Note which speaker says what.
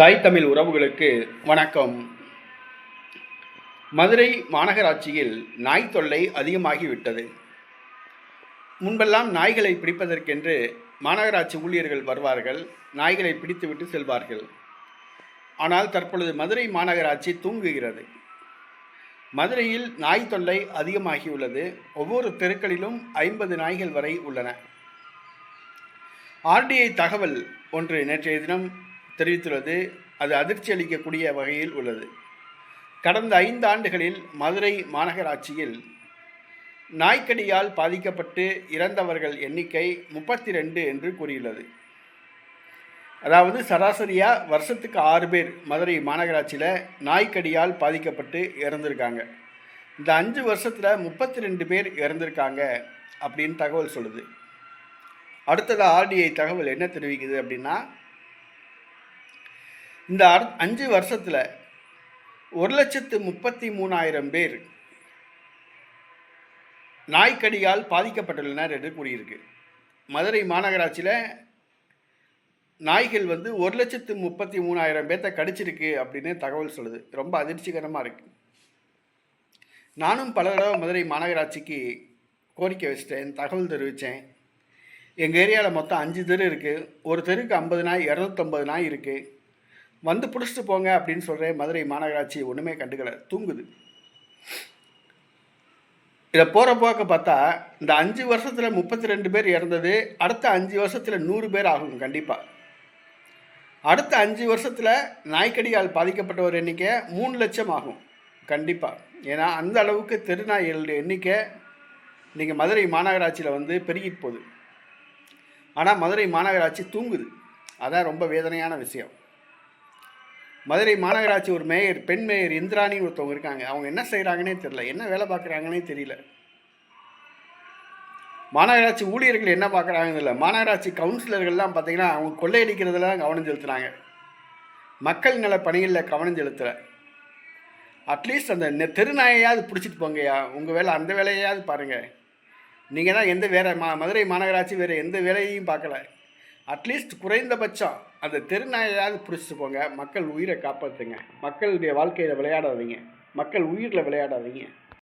Speaker 1: தாய் தமிழ் உறவுகளுக்கு வணக்கம். மதுரை மாநகராட்சியில் நாய் தொல்லை அதிகமாகிவிட்டது. முன்பெல்லாம் நாய்களை பிடிப்பதற்கென்று மாநகராட்சி ஊழியர்கள் வருவார்கள், நாய்களை பிடித்துவிட்டு செல்வார்கள். ஆனால் தற்பொழுது மதுரை மாநகராட்சி தூங்குகிறது. மதுரையில் நாய் தொல்லை அதிகமாகியுள்ளது. ஒவ்வொரு தெருக்களிலும் 50 நாய்கள் வரை உள்ளன. RDI தகவல் ஒன்று நேற்றைய தினம் தெரிவித்துள்ளது. அது அதிர்ச்சி அளிக்கக்கூடிய வகையில் உள்ளது. கடந்த 5 ஆண்டுகளில் மதுரை மாநகராட்சியில் நாய்க்கடியால் பாதிக்கப்பட்டு இறந்தவர்கள் எண்ணிக்கை 32 என்று கூறியுள்ளது. அதாவது சராசரியாக வருஷத்துக்கு 6 பேர் மதுரை மாநகராட்சியில் நாய்க்கடியால் பாதிக்கப்பட்டு இறந்துருக்காங்க. இந்த 5 வருஷத்தில் 32 பேர் இறந்துருக்காங்க அப்படின்னு தகவல் சொல்லுது. அடுத்ததாக RDI தகவல் என்ன தெரிவிக்குது அப்படின்னா, இந்த 5 வருஷத்தில் 1,33,000 பேர் நாய்க்கடியால் பாதிக்கப்பட்டுள்ளனர் என்று கூறியிருக்கு. மதுரை மாநகராட்சியில் நாய்கள் 1,33,000 பேர்த்த கடிச்சிருக்கு அப்படின்னு தகவல் சொல்லுது. ரொம்ப அதிர்ச்சிகரமாக இருக்குது. நானும் பல தடவை மதுரை மாநகராட்சிக்கு கோரிக்கை வச்சிட்டேன், தகவல் தெரிவித்தேன். எங்கள் ஏரியாவில் மொத்தம் 5 தெரு இருக்குது. ஒரு தெருக்கு 50 நாய், 250 நாய் இருக்குது. வந்து பிடிச்சிட்டு போங்க அப்படின்னு சொல்கிறேன். மதுரை மாநகராட்சி ஒன்றுமே கண்டுக்கலை, தூங்குது. இதை போகிற போக்க பார்த்தா இந்த 5 வருஷத்தில் 32 பேர் இறந்தது, அடுத்த 5 வருஷத்தில் 100 பேர் ஆகும் கண்டிப்பாக. அடுத்த 5 வருஷத்தில் நாய்க்கடியால் பாதிக்கப்பட்டவர் எண்ணிக்கை 3 லட்சம் ஆகும் கண்டிப்பாக. ஏன்னா அந்த அளவுக்கு தெருநாய்களுடைய எண்ணிக்கை நீங்கள் மதுரை மாநகராட்சியில் பெருகிட்டு போகுது. ஆனால் மதுரை மாநகராட்சி தூங்குது. அதான் ரொம்ப வேதனையான விஷயம். மதுரை மாநகராட்சி ஒரு மேயர், பெண் மேயர் இந்திராணின்னு ஒருத்தவங்க இருக்காங்க. அவங்க என்ன செய்கிறாங்கன்னே தெரியல, என்ன வேலை பார்க்குறாங்கன்னே தெரியல. மாநகராட்சி ஊழியர்கள் என்ன பார்க்குறாங்கன்னு இல்லை. மாநகராட்சி கவுன்சிலர்கள்லாம் பார்த்தீங்கன்னா அவங்க கொள்ளையடிக்கிறதுலாம் கவனம் செலுத்துகிறாங்க, மக்கள் நல பணிகளில் கவனம் செலுத்தலை. அட்லீஸ்ட் அந்த தெருநாயையாவது பிடிச்சிட்டு போங்கய்யா, உங்கள் வேலை அந்த வேலையாவது பாருங்கள். நீங்கள் தான் வேறு மதுரை மாநகராட்சி வேறு எந்த வேலையையும் பார்க்கல. அட்லீஸ்ட் குறைந்தபட்சம் அந்த தெருநாயையாவது பிடிச்சிட்டு போங்க. மக்கள் உயிரை காப்பாற்றுங்க. மக்களுடைய வாழ்க்கையில் விளையாடாதீங்க, மக்கள் உயிரில் விளையாடாதீங்க.